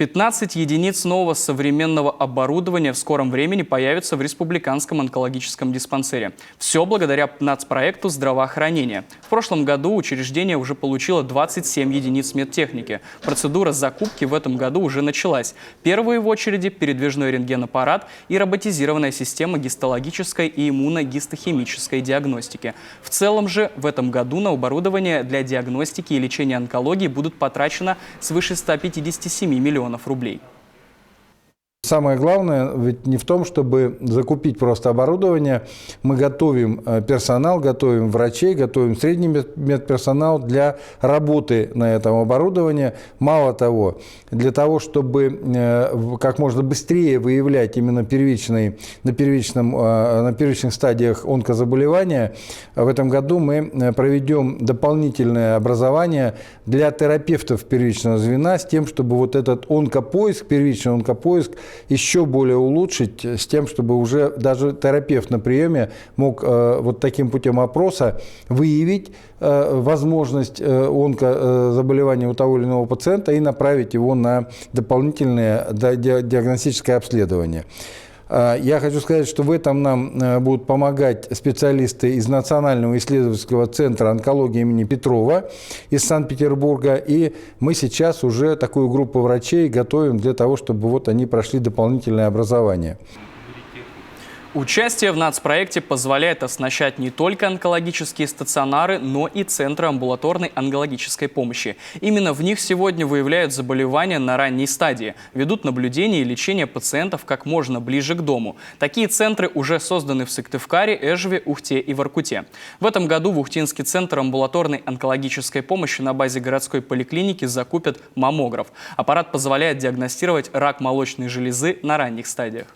15 единиц нового современного оборудования в скором времени появятся в Республиканском онкологическом диспансере. Все благодаря нацпроекту здравоохранения. В прошлом году учреждение уже получило 27 единиц медтехники. Процедура закупки в этом году уже началась. Первые в очереди передвижной рентгенаппарат и роботизированная система гистологической и иммуногистохимической диагностики. В целом же в этом году на оборудование для диагностики и лечения онкологии будут потрачено свыше 157 миллионов рублей. Самое главное ведь не в том, чтобы закупить просто оборудование. Мы готовим персонал, готовим врачей, готовим средний медперсонал для работы на этом оборудовании. Мало того, для того, чтобы как можно быстрее выявлять именно на первичных стадиях онкозаболевания, в этом году мы проведем дополнительное образование для терапевтов первичного звена с тем, чтобы вот этот онкопоиск, первичный онкопоиск, еще более улучшить с тем, чтобы уже даже терапевт на приеме мог вот таким путем опроса выявить возможность онкозаболевания у того или иного пациента и направить его на дополнительное диагностическое обследование. Я хочу сказать, что в этом нам будут помогать специалисты из Национального исследовательского центра онкологии имени Петрова из Санкт-Петербурга. И мы сейчас уже такую группу врачей готовим для того, чтобы вот они прошли дополнительное образование. Участие в нацпроекте позволяет оснащать не только онкологические стационары, но и центры амбулаторной онкологической помощи. Именно в них сегодня выявляют заболевания на ранней стадии, ведут наблюдение и лечение пациентов как можно ближе к дому. Такие центры уже созданы в Сыктывкаре, Эжеве, Ухте и Воркуте. В этом году в Ухтинский центр амбулаторной онкологической помощи на базе городской поликлиники закупят маммограф. Аппарат позволяет диагностировать рак молочной железы на ранних стадиях.